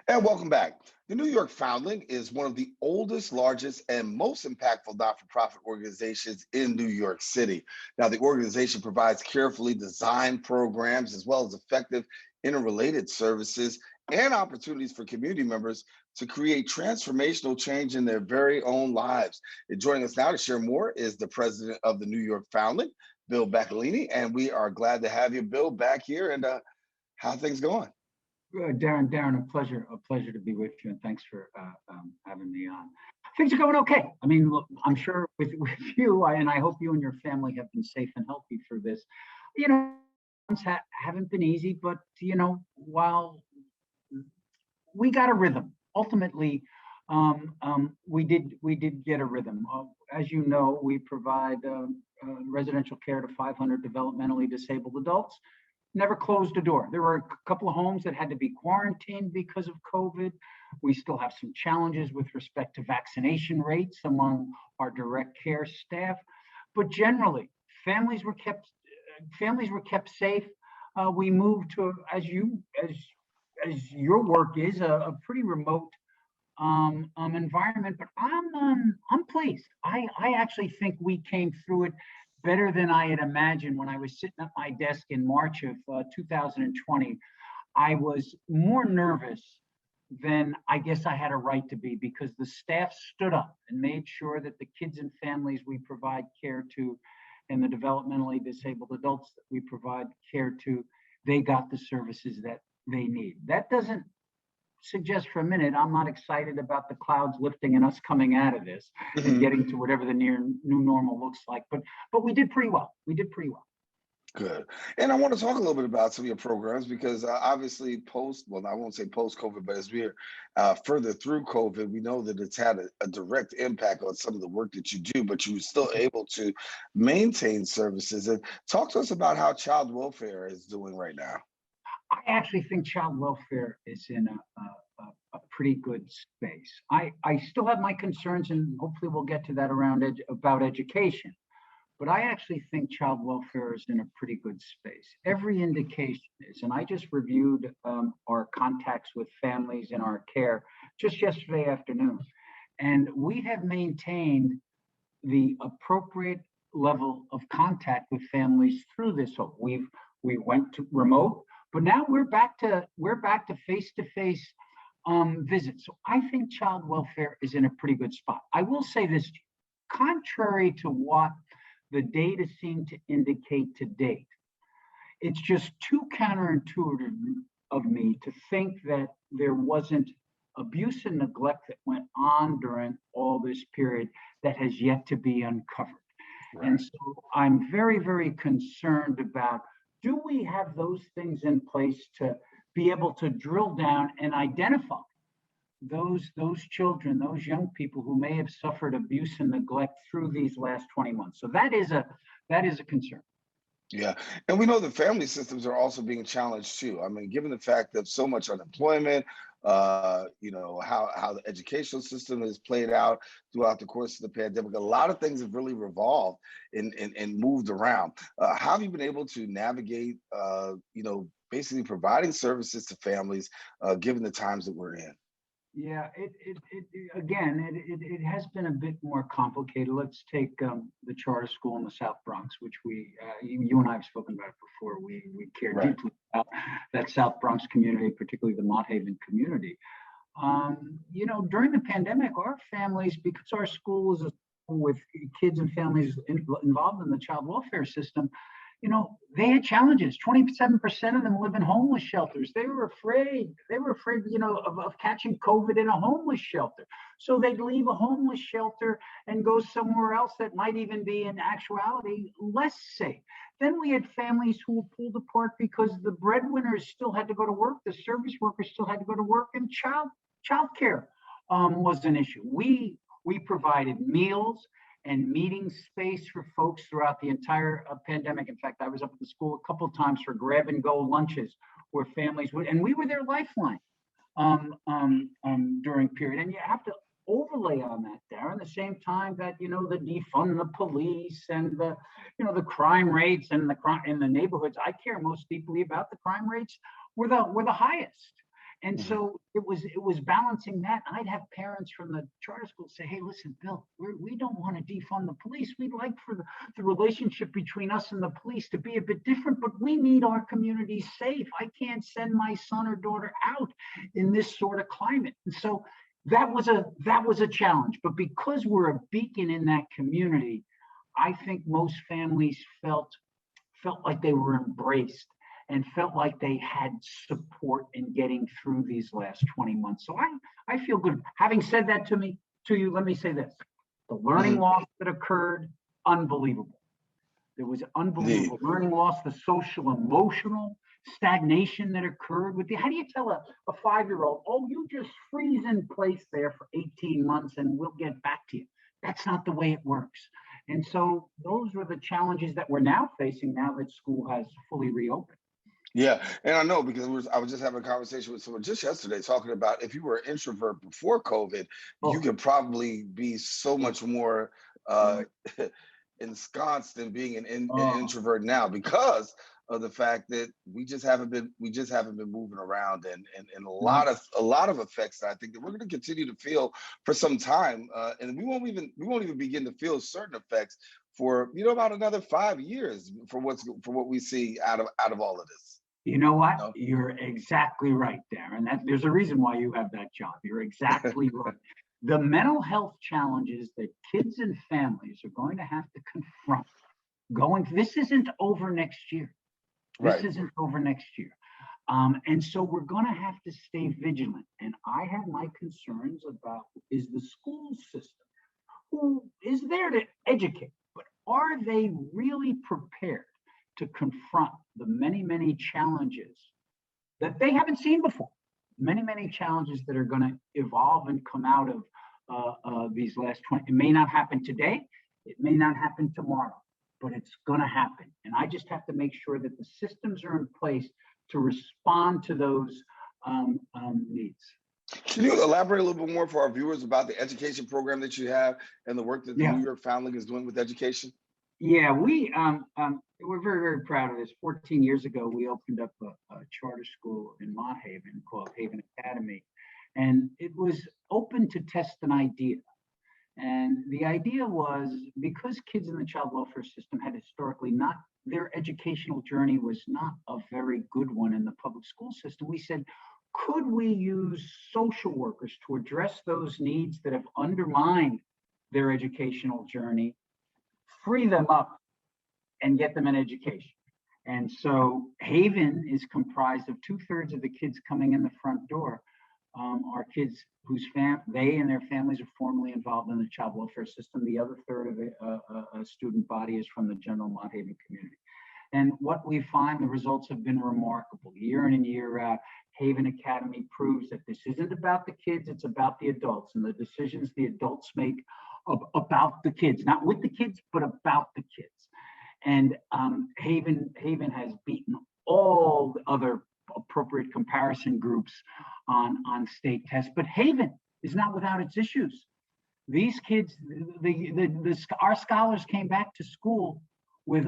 And welcome back. The New York Foundling is one of the oldest, largest, and most impactful not for profit organizations in New York City. Now, the organization provides carefully designed programs as well as effective interrelated services and opportunities for community members to create transformational change in their very own lives. And joining us now to share more is the president of the New York Foundling, Bill Baccaglini. And we are glad to have you, Bill, back here. And how are things going? Daren, a pleasure to be with you, and thanks for having me on. Things are going okay. I mean, look, I'm sure with you, and I hope you and your family have been safe and healthy through this. You know, haven't been easy, but while we got a rhythm, ultimately, we did get a rhythm. As you know, we provide residential care to 500 developmentally disabled adults. Never closed a door. There were a couple of homes that had to be quarantined because of COVID. We still have some challenges with respect to vaccination rates among our direct care staff, but generally, families were kept safe. We moved to, as your work is, a pretty remote environment, but I'm pleased. I actually think we came through it better than I had imagined. When I was sitting at my desk in March of 2020, I was more nervous than I guess I had a right to be, because the staff stood up and made sure that the kids and families we provide care to and the developmentally disabled adults that we provide care to, they got the services that they need. That doesn't suggest for a minute I'm not excited about the clouds lifting and us coming out of this and getting to whatever the new normal looks like. But we did pretty well. Good. And I want to talk a little bit about some of your programs because obviously well, I won't say post-COVID, but as we're further through COVID, we know that it's had a direct impact on some of the work that you do, but you were still able to maintain services. And talk to us about how child welfare is doing right now. I actually think child welfare is in a pretty good space. I still have my concerns, and hopefully we'll get to that about education. But I actually think child welfare is in a pretty good space. Every indication is, and I just reviewed our contacts with families in our care just yesterday afternoon, and we have maintained the appropriate level of contact with families through this. So we went to remote. But now we're back to face-to-face visits. So I think child welfare is in a pretty good spot. I will say this, contrary to what the data seem to indicate to date, it's just too counterintuitive of me to think that there wasn't abuse and neglect that went on during all this period that has yet to be uncovered. Right. And so I'm very, very concerned about, do we have those things in place to be able to drill down and identify those children, those young people who may have suffered abuse and neglect through these last 20 months? So that is a concern. Yeah, and we know the family systems are also being challenged too. I mean, given the fact that so much unemployment, how the educational system has played out throughout the course of the pandemic, a lot of things have really revolved and moved around. How have you been able to navigate, basically providing services to families, given the times that we're in? Yeah, it has been a bit more complicated. Let's take the charter school in the South Bronx, which you and I have spoken about it before. We care deeply about that South Bronx community, particularly the Mott Haven community. During the pandemic, our families, because our school is a school with kids and families involved in the child welfare system, they had challenges. 27% of them live in homeless shelters. They were afraid, of catching COVID in a homeless shelter. So they'd leave a homeless shelter and go somewhere else that might even be, in actuality, less safe. Then we had families who were pulled apart because the breadwinners still had to go to work, the service workers still had to go to work, and childcare was an issue. We provided meals and meeting space for folks throughout the entire pandemic. In fact, I was up at the school a couple of times for grab and go lunches where families would, and we were their lifeline during period. And you have to overlay on that, Daren, the same time that, the defund the police and the crime rates and the crime in the neighborhoods I care most deeply about, the crime rates were the highest. And Mhm. so it was balancing that. I'd have parents from the charter school say, "Hey, listen, Bill, we don't want to defund the police. We'd like for the relationship between us and the police to be a bit different, but we need our community safe. I can't send my son or daughter out in this sort of climate." And so that was a challenge. But because we're a beacon in that community, I think most families felt like they were embraced and felt like they had support in getting through these last 20 months. So I feel good. Having said that to you, let me say this. The learning Mhm. loss that occurred, unbelievable. There was Indeed. unbelievable learning loss, the social, emotional stagnation that occurred with the, how do you tell a 5-year-old, oh, you just freeze in place there for 18 months and we'll get back to you. That's not the way it works. And so those were the challenges that we're now facing now that school has fully reopened. Yeah, and I know because I was just having a conversation with someone just yesterday talking about if you were an introvert before COVID, you Oh, could probably be so oh, much more uh, oh, ensconced in being an oh, introvert now because of the fact that we just haven't been moving around and no. a lot of effects that I think that we're going to continue to feel for some time, and we won't even begin to feel certain effects for about another 5 years for what we see out of all of this. You know what? No. You're exactly right, Darren. There's a reason why you have that job. You're exactly right. The mental health challenges that kids and families are going to have to confront this isn't over next year. This Right. isn't over next year. And so we're going to have to stay vigilant. And I have my concerns about is the school system who is there to educate, but are they really prepared to confront the many, many challenges that they haven't seen before? Many, many challenges that are going to evolve and come out of these last 20. It may not happen today, it may not happen tomorrow, but it's going to happen. And I just have to make sure that the systems are in place to respond to those needs. Can you elaborate a little bit more for our viewers about the education program that you have and the work that the Yeah. New York Foundling is doing with education? Yeah, we're very, very proud of this. 14 years ago, we opened up a charter school in Mott Haven called Haven Academy, and it was open to test an idea. And the idea was because kids in the child welfare system had historically not, their educational journey was not a very good one in the public school system. We said, could we use social workers to address those needs that have undermined their educational journey, free them up and get them an education? And so Haven is comprised of 2/3 of the kids coming in the front door are kids whose they and their families are formally involved in the child welfare system. The other third of the student body is from the general Mott Haven community. And what we find, the results have been remarkable. Year in and year out, Haven Academy proves that this isn't about the kids, it's about the adults and the decisions the adults make about the kids, not with the kids, but about the kids. And Haven has beaten all the other appropriate comparison groups on state tests, but Haven is not without its issues. These kids, our scholars came back to school with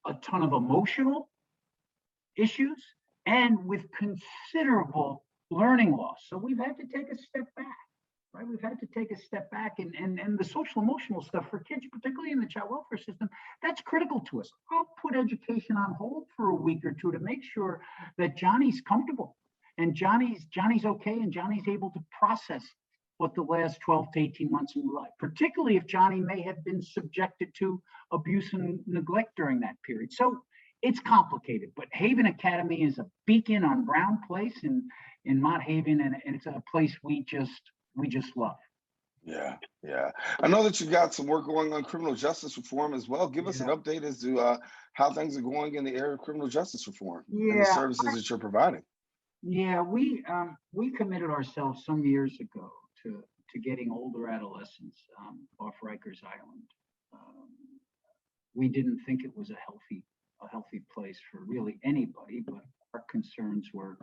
a ton of emotional issues and with considerable learning loss. So we've had to take a step back, right? We've had to take a step back and the social emotional stuff for kids, particularly in the child welfare system, that's critical to us. I'll put education on hold for a week or two to make sure that Johnny's comfortable and Johnny's okay and Johnny's able to process what the last 12 to 18 months in life, particularly if Johnny may have been subjected to abuse and neglect during that period. So it's complicated, but Haven Academy is a beacon on Brown Place in Mott Haven, and it's a place we just love. Yeah, yeah. I know that you got some work going on criminal justice reform as well. Give us an Yeah, update as to how things are going in the area of criminal justice reform and the yeah, services that you're providing. yeah. We committed ourselves some years ago to getting older adolescents off Rikers Island. Um, we didn't think it was a healthy place for really anybody, but our concerns were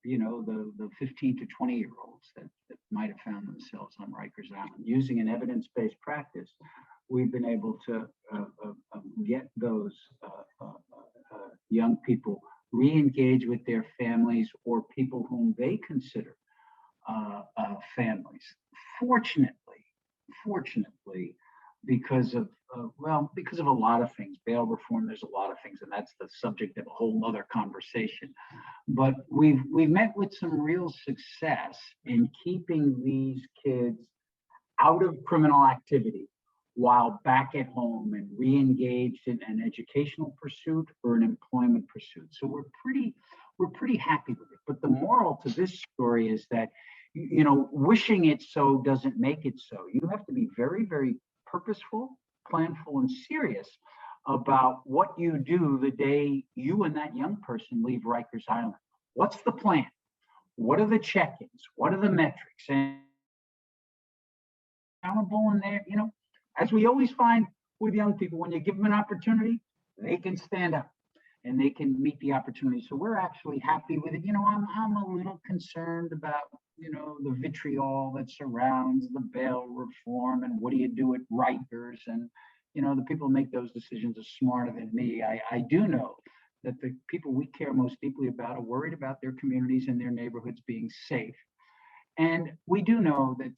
the 15 to 20-year-olds that might have found themselves on Rikers Island. Using an evidence-based practice, we've been able to get those young people re-engage with their families or people whom they consider families. Fortunately, fortunately, because of because of a lot of things, bail reform. There's a lot of things, and that's the subject of a whole other conversation. But we've met with some real success in keeping these kids out of criminal activity while back at home and re-engaged in an educational pursuit or an employment pursuit. So we're pretty happy with it. But the moral to this story is that wishing it so doesn't make it so. You have to be very, very purposeful, planful, and serious about what you do the day you and that young person leave Rikers Island. What's the plan? What are the check-ins? What are the metrics? And accountable in there, as we always find with young people, when you give them an opportunity, they can stand up and they can meet the opportunity. So we're actually happy with it. I'm a little concerned about, the vitriol that surrounds the bail reform and what do you do at Rikers, and, the people who make those decisions are smarter than me. I do know that the people we care most deeply about are worried about their communities and their neighborhoods being safe. And we do know that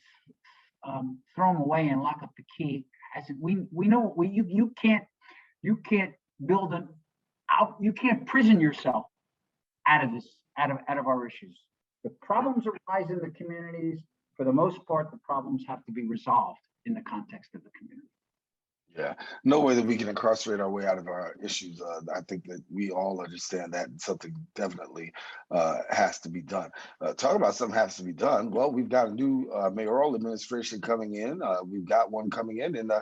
throw them away and lock up the key. We know you can't build an out. You can't prison yourself out of our issues. The problems arise in the communities. For the most part, the problems have to be resolved in the context of the community. Yeah, no way that we can incarcerate our way out of our issues. I think that we all understand that something definitely has to be done. Talk about something has to be done. Well, we've got a new mayoral administration coming in. We've got one coming in, and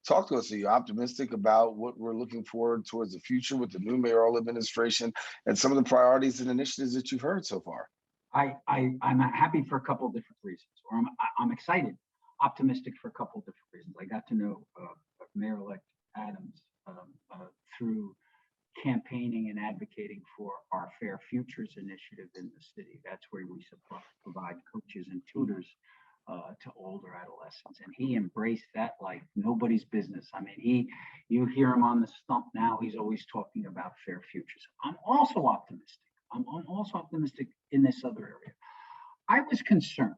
talk to us. Are you optimistic about what we're looking forward towards the future with the new mayoral administration and some of the priorities and initiatives that you've heard so far? I'm happy for a couple of different reasons, or I'm excited, optimistic for a couple of different reasons. I got to know Mayor-elect Adams through campaigning and advocating for our Fair Futures initiative in the city. That's where we provide coaches and tutors to older adolescents, and he embraced that like nobody's business. I mean, you hear him on the stump now. He's always talking about fair futures. I'm also optimistic. I'm also optimistic in this other area. I was concerned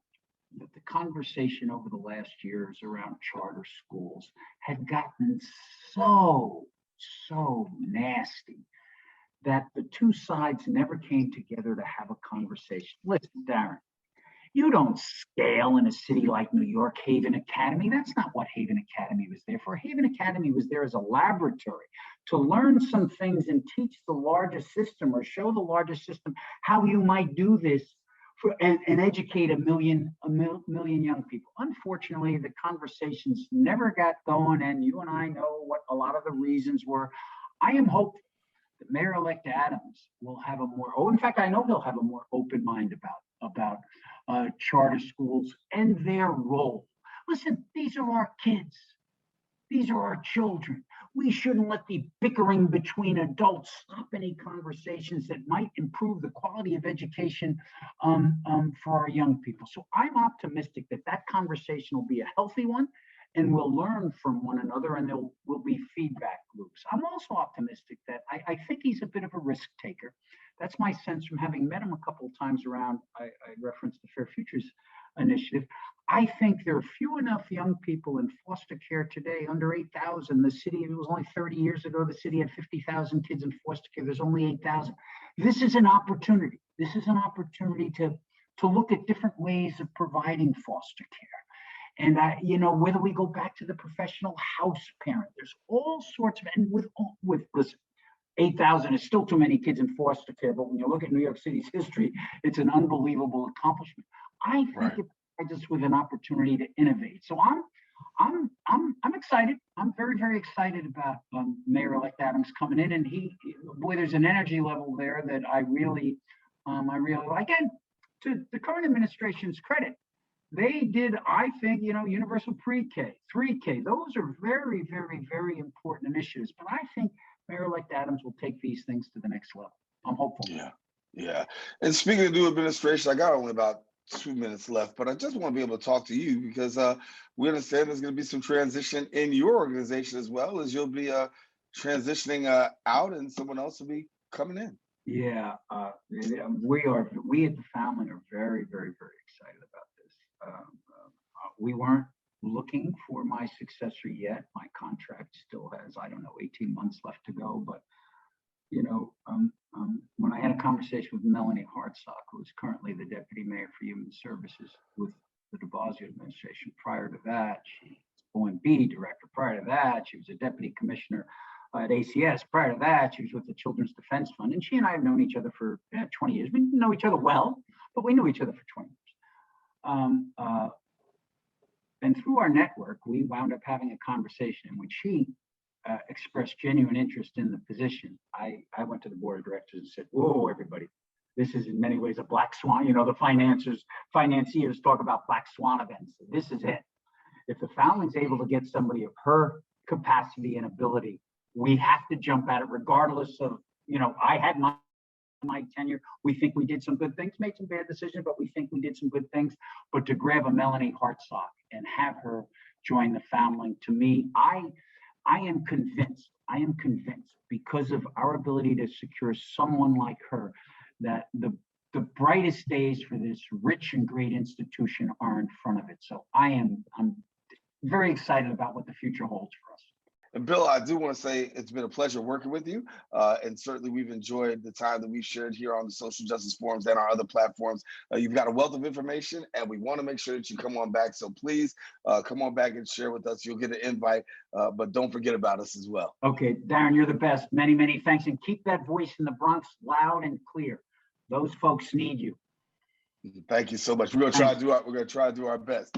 that the conversation over the last years around charter schools had gotten so nasty that the two sides never came together to have a conversation. Listen, Daren, you don't scale in a city like New York, Haven Academy. That's not what Haven Academy was there for. Haven Academy was there as a laboratory to learn some things and teach the larger system or show the larger system how you might do this and educate a million young people. Unfortunately, the conversations never got going, and you and I know what a lot of the reasons were. I am hopeful that Mayor-elect Adams will have in fact, I know he'll have a more open mind about charter schools and their role. Listen, these are our kids. These are our children. We shouldn't let the bickering between adults stop any conversations that might improve the quality of education for our young people. So I'm optimistic that that conversation will be a healthy one, and we'll learn from one another, and there will be feedback loops. I'm also optimistic that I think he's a bit of a risk taker. That's my sense from having met him a couple of times around. I referenced the Fair Futures initiative. I think there are few enough young people in foster care today, under 8,000. The city, it was only 30 years ago, the city had 50,000 kids in foster care. There's only 8,000. This is an opportunity. This is an opportunity to look at different ways of providing foster care. And whether we go back to the professional house parent, there's all sorts of, and with listen, 8,000 is still too many kids in foster care, but when you look at New York City's history, it's an unbelievable accomplishment. I think it provides us with an opportunity to innovate. So I'm excited. I'm very, very excited about Mayor-elect Adams coming in, and there's an energy level there that I really like. And to the current administration's credit, they did, I think, universal pre-K, 3K. Those are very, very, very important initiatives. But I think Mayor-elect Adams will take these things to the next level. I'm hopeful. Yeah. And speaking of new administration, I got only about 2 minutes left, but I just want to be able to talk to you because we understand there's going to be some transition in your organization as well, as you'll be transitioning out and someone else will be coming in. Yeah, we at the family are very, very, very excited about this. We weren't looking for my successor yet. My contract still has, I don't know, 18 months left to go. But, when I had a conversation with Melanie Hartsock, who is currently the Deputy Mayor for Human Services with the de Blasio administration, prior to that, she was OMB director. Prior to that, she was a deputy commissioner at ACS. Prior to that, she was with the Children's Defense Fund. And she and I have known each other for 20 years. We didn't know each other well, but we knew each other for 20 years. And through our network, we wound up having a conversation in which she expressed genuine interest in the position. I went to the board of directors and said, whoa, everybody, this is in many ways a black swan. The financiers talk about black swan events. This is it. If the Foundling's able to get somebody of her capacity and ability, we have to jump at it regardless of, I had my tenure. We think we did some good things, made some bad decisions, but we think we did some good things. But to grab a Melanie Hartsock and have her join the Foundling, to me, I am convinced because of our ability to secure someone like her, that the brightest days for this rich and great institution are in front of it. So I'm very excited about what the future holds for us. And Bill, I do want to say it's been a pleasure working with you. And certainly we've enjoyed the time that we've shared here on the Social Justice Forums and our other platforms. You've got a wealth of information, and we want to make sure that you come on back. So please come on back and share with us. You'll get an invite, but don't forget about us as well. Okay, Daren, you're the best. Many, many thanks. And keep that voice in the Bronx loud and clear. Those folks need you. Thank you so much. We're going to try to do our best.